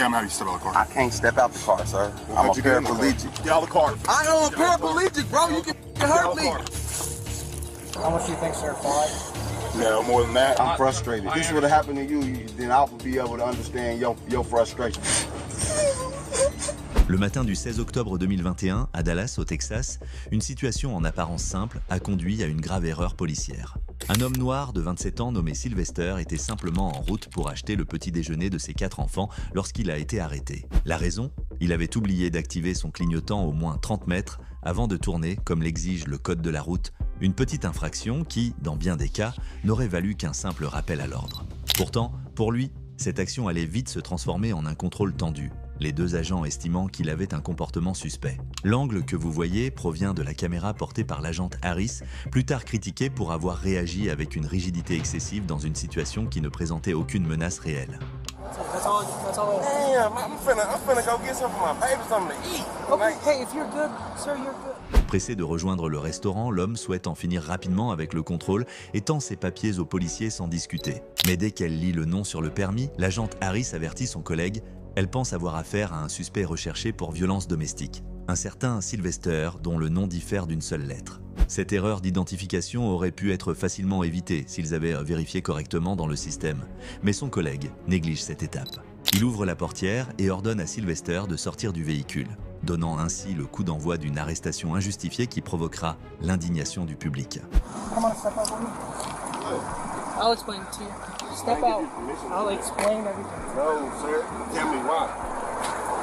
Yeah, I'm how you step out of the car. I can't step out the car, sir. I'm a paraplegic. Get out of the car. I am a paraplegic, bro. You can hurt me. How much do you think, sir? 5? No, more than that. I'm frustrated. If this would have happened to you, then I would be able to understand your frustration. Le matin du 16 octobre 2021, à Dallas, au Texas, une situation en apparence simple a conduit à une grave erreur policière. Un homme noir de 27 ans nommé Sylvester était simplement en route pour acheter le petit déjeuner de ses 4 enfants lorsqu'il a été arrêté. La raison ? Il avait oublié d'activer son clignotant au moins 30 mètres avant de tourner, comme l'exige le code de la route, une petite infraction qui, dans bien des cas, n'aurait valu qu'un simple rappel à l'ordre. Pourtant, pour lui, cette action allait vite se transformer en un contrôle tendu, les deux agents estimant qu'il avait un comportement suspect. L'angle que vous voyez provient de la caméra portée par l'agente Harris, plus tard critiquée pour avoir réagi avec une rigidité excessive dans une situation qui ne présentait aucune menace réelle. Damn, I'm finna go get some for my baby, something to eat. Okay, hey, if you're good, sir, you're good. Pressé de rejoindre le restaurant, l'homme souhaite en finir rapidement avec le contrôle et tend ses papiers aux policiers sans discuter. Mais dès qu'elle lit le nom sur le permis, l'agente Harris avertit son collègue. Elle pense avoir affaire à un suspect recherché pour violence domestique, un certain Sylvester dont le nom diffère d'une seule lettre. Cette erreur d'identification aurait pu être facilement évitée s'ils avaient vérifié correctement dans le système, mais son collègue néglige cette étape. Il ouvre la portière et ordonne à Sylvester de sortir du véhicule, donnant ainsi le coup d'envoi d'une arrestation injustifiée qui provoquera l'indignation du public. I'll explain it to you. Step out. I'll explain everything. No, sir. Tell me why.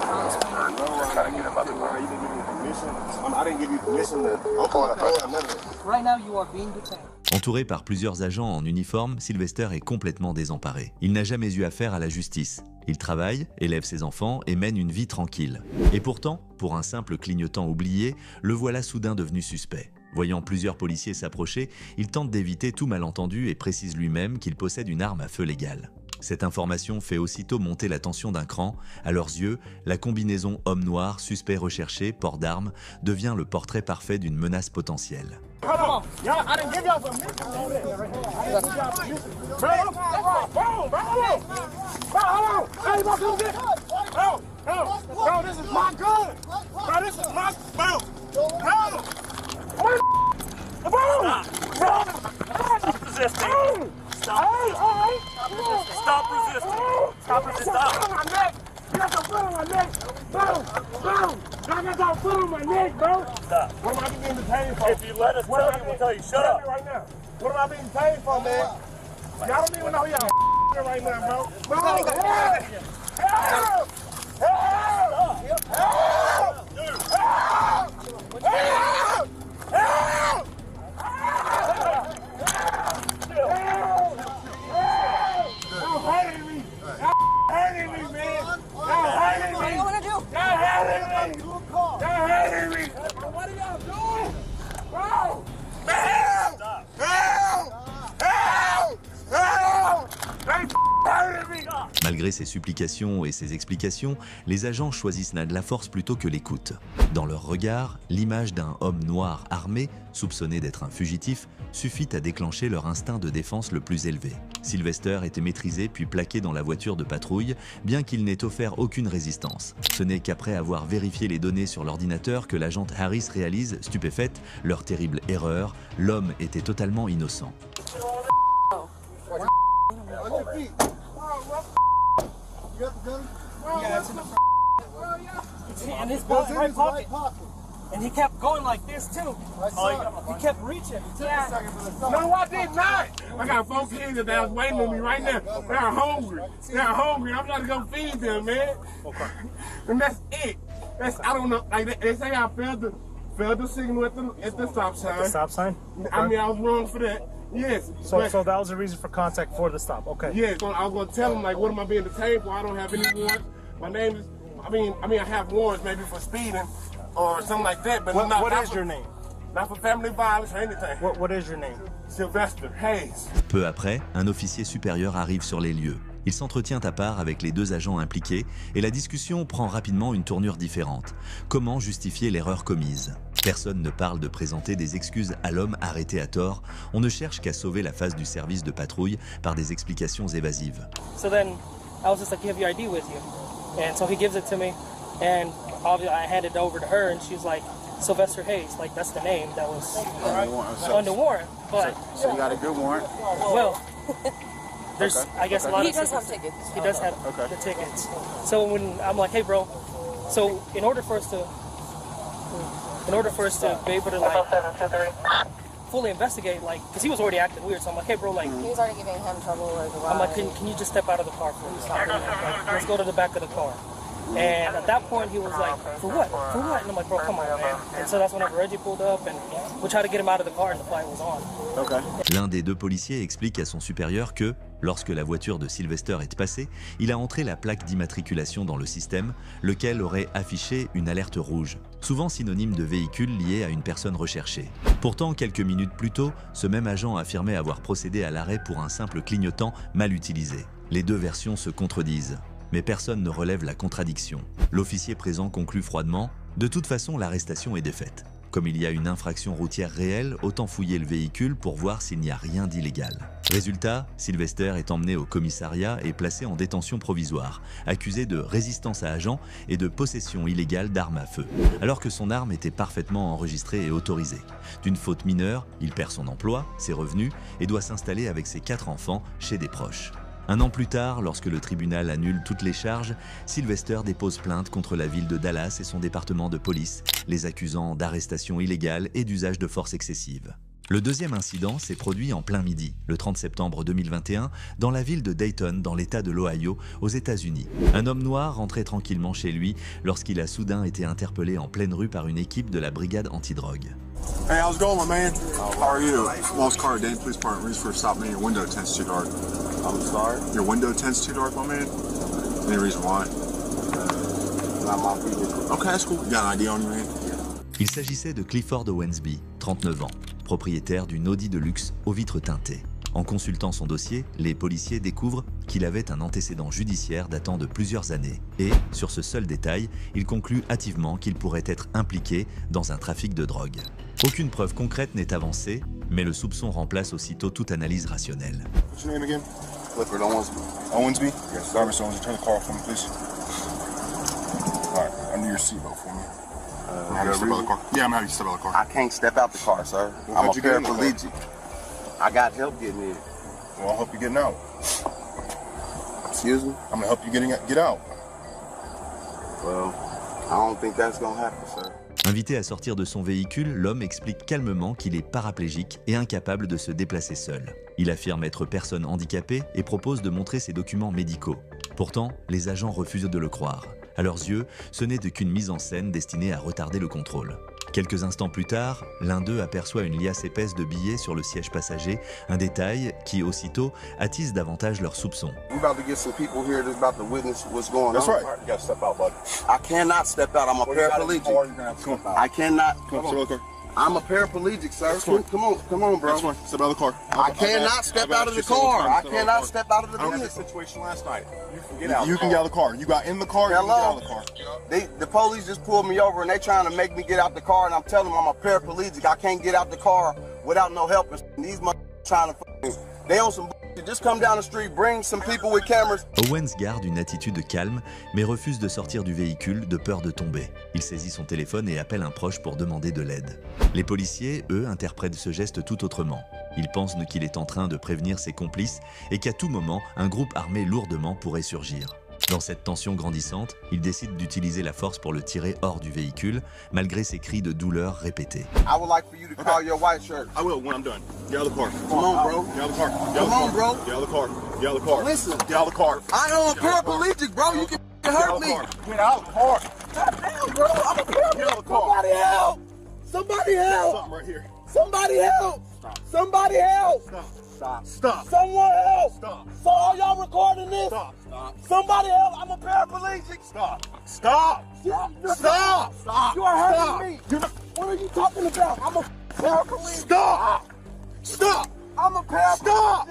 I'll explain everything. No, I gotta get up out the car. You didn't give me permission. I didn't give you permission to. I'm pulling up right now. Right now, you are being detained. Entouré par plusieurs agents en uniforme, Sylvester est complètement désemparé. Il n'a jamais eu affaire à la justice. Il travaille, élève ses enfants et mène une vie tranquille. Et pourtant, pour un simple clignotant oublié, le voilà soudain devenu suspect. Voyant plusieurs policiers s'approcher, il tente d'éviter tout malentendu et précise lui-même qu'il possède une arme à feu légale. Cette information fait aussitôt monter la tension d'un cran. À leurs yeux, la combinaison homme noir, suspect recherché, port d'armes, devient le portrait parfait d'une menace potentielle. If you let us tell you, we'll tell you, shut up. Right now. What am I being paid for, man? Y'all don't even know who y'all right now, bro. Bro, help! Help! Help! Help! Dude. Help! Help! Help! Y'all hurting me! Y'all hurting me, man! Y'all hurting me! What do you want to do? Y'all hurting me! Y'all hurting me! What are y'all doing? Bro! Help! Help! Help! Help! They hurting me! Malgré ses supplications et ses explications, les agents choisissent de la force plutôt que l'écoute. Dans leur regard, l'image d'un homme noir armé, soupçonné d'être un fugitif, suffit à déclencher leur instinct de défense le plus élevé. Sylvester était maîtrisé puis plaqué dans la voiture de patrouille, bien qu'il n'ait offert aucune résistance. Ce n'est qu'après avoir vérifié les données sur l'ordinateur que l'agente Harris réalise, stupéfaite, leur terrible erreur, l'homme était totalement innocent. And his boy's right pocket. And he kept going like this too. He kept reaching. Yeah. No, I did not. I got 4 kids that was waiting on me right now. They're hungry. They're hungry. I'm trying to go feed them, man. Okay. And that's it. I don't know. Like they say, I failed the signal at the stop sign. At the stop sign? Okay. I mean, I was wrong for that. Yes. So that was the reason for contact for the stop. Okay. Yes. So I was gonna tell them like, what am I being detained for? I don't have any warrants. My name is. I mean, I have warrants maybe for speeding or something like that, but what is your name? Not for family violence or anything. What is your name? Sylvester Hayes. Peu après, un officier supérieur arrive sur les lieux. Il s'entretient à part avec les deux agents impliqués et la discussion prend rapidement une tournure différente. Comment justifier l'erreur commise ? Personne ne parle de présenter des excuses à l'homme arrêté à tort. On ne cherche qu'à sauver la face du service de patrouille par des explications évasives. So then, I was just like, you have your ID with you? And so he gives it to me, and obviously I handed it over to her, and she's like, Sylvester Hayes, like that's the name that was under warrant. But So you got a good warrant? well, there's I guess a lot He of does have systems- tickets. He does have the tickets. So when I'm like, hey, bro, so in order for us to be able to like fully investigate, like, because he was already acting weird, so I'm like, hey, bro, like, He was already giving him trouble. I'm like, can you just step out of the car, please? Like, let's go to the back of the car. And at that point, he was like, for what? For what? And I'm like, bro, come on, man. And so that's whenever Reggie pulled up, and we tried to get him out of the car, and the fight was on. Okay. L'un des deux policiers explique à son supérieur que, lorsque la voiture de Sylvester est passée, il a entré la plaque d'immatriculation dans le système, lequel aurait affiché une alerte rouge, souvent synonyme de véhicule lié à une personne recherchée. Pourtant, quelques minutes plus tôt, ce même agent affirmait avoir procédé à l'arrêt pour un simple clignotant mal utilisé. Les deux versions se contredisent, mais personne ne relève la contradiction. L'officier présent conclut froidement « De toute façon, l'arrestation est défaite. Comme il y a une infraction routière réelle, autant fouiller le véhicule pour voir s'il n'y a rien d'illégal. » Résultat, Sylvester est emmené au commissariat et placé en détention provisoire, accusé de résistance à agent et de possession illégale d'armes à feu, alors que son arme était parfaitement enregistrée et autorisée. D'une faute mineure, il perd son emploi, ses revenus et doit s'installer avec ses 4 enfants chez des proches. Un an plus tard, lorsque le tribunal annule toutes les charges, Sylvester dépose plainte contre la ville de Dallas et son département de police, les accusant d'arrestation illégale et d'usage de force excessive. Le deuxième incident s'est produit en plein midi, le 30 septembre 2021, dans la ville de Dayton, dans l'État de l'Ohio, aux États-Unis. Un homme noir rentrait tranquillement chez lui lorsqu'il a soudain été interpellé en pleine rue par une équipe de la brigade antidrogue. Hey, how's it going, my man? How are you? Lost car, Dane Police Department. Reason for stop me. Your window tends too dark. I'm sorry. Your window tends too dark, my man. Any reason why? Not my vehicle. Okay, that's cool. You got an ID on you, man? Il s'agissait de Clifford Owensby, 39 ans, propriétaire d'une Audi de luxe aux vitres teintées. En consultant son dossier, les policiers découvrent qu'il avait un antécédent judiciaire datant de plusieurs années. Et, sur ce seul détail, ils concluent hâtivement qu'il pourrait être impliqué dans un trafic de drogue. Aucune preuve concrète n'est avancée, mais le soupçon remplace aussitôt toute analyse rationnelle. What's your name again? Clifford Owensby. Owensby? Yes, Driver Owensby, turn the car off for me, please. All right, undo your seatbelt for me. How do you step out of the car? Yeah, I'm gonna have you step out of the car. I can't step out the car, sir. Well, I'm a how'd you get in the car? paraplegic. I got help getting in. Well, I'll help you getting out. Excuse me? I'm gonna help you get out. Well, I don't think that's gonna happen, sir. Invité à sortir de son véhicule, l'homme explique calmement qu'il est paraplégique et incapable de se déplacer seul. Il affirme être personne handicapée et propose de montrer ses documents médicaux. Pourtant, les agents refusent de le croire. À leurs yeux, ce n'est qu'une mise en scène destinée à retarder le contrôle. Quelques instants plus tard, l'un d'eux aperçoit une liasse épaisse de billets sur le siège passager, un détail qui, aussitôt, attise davantage leurs soupçons. We about to get some people here that's about to witness what's going That's on. right. You gotta step out, bud. I cannot step out. I'm a paraplegic. Come on. I cannot. Come on, step out of the car. I'm a paraplegic, sir. fine. Come on, bro. That's fine. Step out of the car. I cannot step out of the car. I cannot step out of the I don't vehicle. situation last night. You can get out. You can get out of the car. You got in the car. You can get out of the car. The police just pulled me over and they trying to make me get out the car, and I'm telling them I'm a paraplegic. I can't get out the car without no help. And these motherfuckers trying to they on some bullshit. Just come down the street, bring some people with cameras. Owens garde une attitude calme, mais refuse de sortir du véhicule de peur de tomber. Il saisit son téléphone et appelle un proche pour demander de l'aide. Les policiers, eux, interprètent ce geste tout autrement. Ils pensent qu'il est en train de prévenir ses complices et qu'à tout moment, un groupe armé lourdement pourrait surgir. Dans cette tension grandissante, ils décident d'utiliser la force pour le tirer hors du véhicule, malgré ses cris de douleur répétés. I would like for you to call your white shirt. I will when I'm done. Get out of the car. Come on, bro. Get out of the car. Get Come out on, of the car. bro. Get out of the car. Get out of the car. Listen. Get out of the car. I am a paraplegic, bro. You can hurt me. Get out of the car. Goddamn, bro. I'm a Get out of paraplegic. the car. Somebody help. Somebody help. Something right here. Somebody help. Somebody help. Stop. Stop. Someone help. Stop. So are y'all recording this? Stop. Stop. Somebody help. I'm a paraplegic. Stop. Stop. Stop. Stop. You are hurting Stop. me. What are you talking about? I'm a paraplegic. Stop. Stop. I'm a paraplegic. Stop.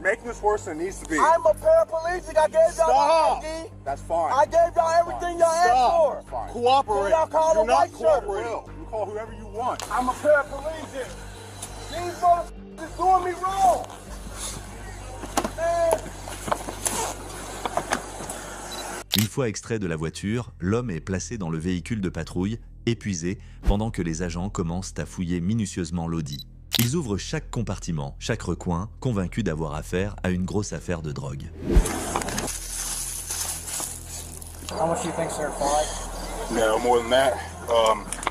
Making this worse than it needs to be. I'm a paraplegic. I gave y'all Stop. my ID. That's fine. I gave y'all everything y'all asked for. Stop. Cooperate. Y'all call You're a not white shirt. cooperating. You call whoever you want. I'm a paraplegic. These motherfuckers is doing me wrong. Man. Une fois extrait de la voiture, l'homme est placé dans le véhicule de patrouille, épuisé, pendant que les agents commencent à fouiller minutieusement l'Audi. Ils ouvrent chaque compartiment, chaque recoin, convaincus d'avoir affaire à une grosse affaire de drogue. How much do you think, sir? 5? No, more than that.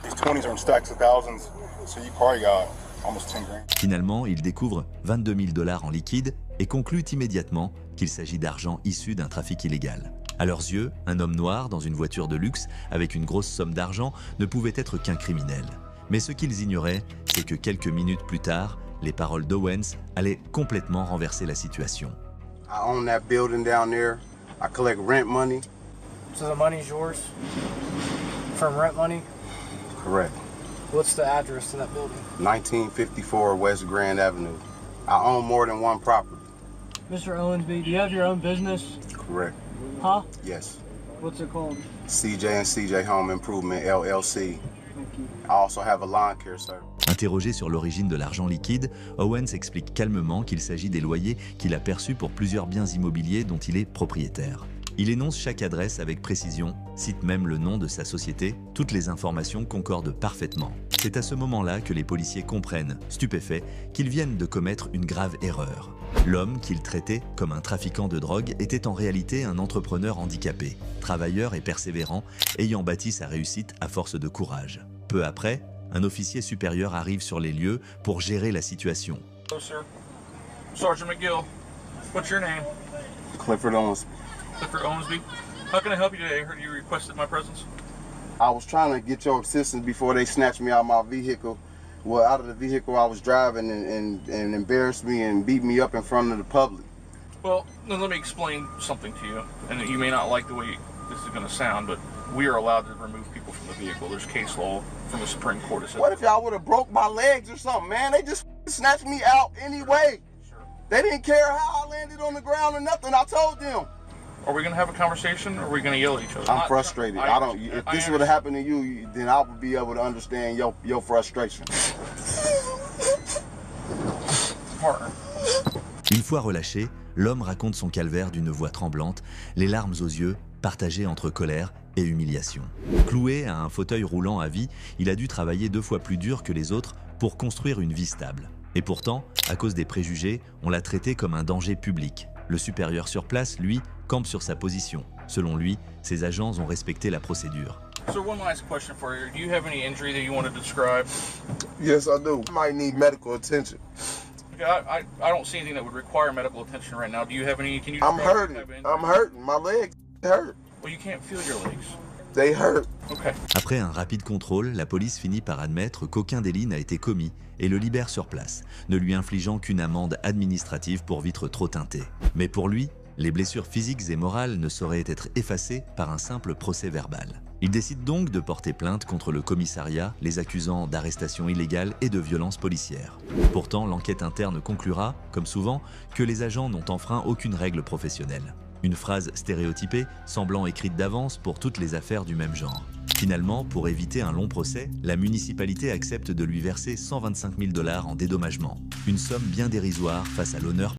These 20s are in stacks of thousands, so you probably got almost 10 grand. Finalement, ils découvrent 22 000 $ en liquide et concluent immédiatement qu'il s'agit d'argent issu d'un trafic illégal. À leurs yeux, un homme noir dans une voiture de luxe avec une grosse somme d'argent ne pouvait être qu'un criminel. Mais ce qu'ils ignoraient, c'est que quelques minutes plus tard, les paroles d'Owens allaient complètement renverser la situation. I own that building down there. I collect rent money. So the money's yours? From rent money? Correct. What's the address to that building? 1954 West Grand Avenue. I own more than one property. Mr. Owensby, do you have your own business? Correct. Huh? Yes. What's it called? CJ and CJ Home Improvement LLC. I also have a lawn care service. Interrogé sur l'origine de l'argent liquide, Owens explique calmement qu'il s'agit des loyers qu'il a perçus pour plusieurs biens immobiliers dont il est propriétaire. Il énonce chaque adresse avec précision, cite même le nom de sa société, toutes les informations concordent parfaitement. C'est à ce moment-là que les policiers comprennent, stupéfaits, qu'ils viennent de commettre une grave erreur. L'homme qu'ils traitaient comme un trafiquant de drogue était en réalité un entrepreneur handicapé, travailleur et persévérant, ayant bâti sa réussite à force de courage. Peu après, un officier supérieur arrive sur les lieux pour gérer la situation. Hello, sir. Sergeant McGill. What's your name? Clifford Owens. Clifford Owensby. How can I help you today? I heard you requested my presence. I was trying to get your assistance before they snatched me out of my vehicle. Well, out of the vehicle I was driving and embarrassed me and beat me up in front of the public. Well, then let me explain something to you. And you may not like the way this is going to sound, but we are allowed to remove people from the vehicle. There's case law from the Supreme Court. That says What if y'all would have broke my legs or something, man? They just snatched me out anyway. They didn't care how I landed on the ground or nothing. I told them. Are we going to have a conversation, or are we going to yell at each other? I'm frustrated. I don't. If this would have happened to you, then I would be able to understand your frustration. Partner. Une fois relâché, l'homme raconte son calvaire d'une voix tremblante, les larmes aux yeux, partagées entre colère et humiliation. Cloué à un fauteuil roulant à vie, il a dû travailler 2 fois plus dur que les autres pour construire une vie stable. Et pourtant, à cause des préjugés, on l'a traité comme un danger public. Le supérieur sur place, lui, campe sur sa position. Selon lui, ses agents ont respecté la procédure. So one last question for you. Do you have any injury that you want to describe? Yes, I do. I might need medical attention. I don't see anything that would require medical attention right now. Do you have any? Can you? I'm describe hurting. what type of injury? I'm hurting. My legs hurt. Well, you can't feel your legs. They hurt. Okay. Après un rapide contrôle, la police finit par admettre qu'aucun délit n'a été commis et le libère sur place, ne lui infligeant qu'une amende administrative pour vitre trop teintée. Mais pour lui, les blessures physiques et morales ne sauraient être effacées par un simple procès verbal. Il décide donc de porter plainte contre le commissariat, les accusant d'arrestation illégale et de violences policières. Pourtant, l'enquête interne conclura, comme souvent, que les agents n'ont enfreint aucune règle professionnelle. Une phrase stéréotypée, semblant écrite d'avance pour toutes les affaires du même genre. Finalement, pour éviter un long procès, la municipalité accepte de lui verser 125 000 $ en dédommagement. Une somme bien dérisoire face à l'honneur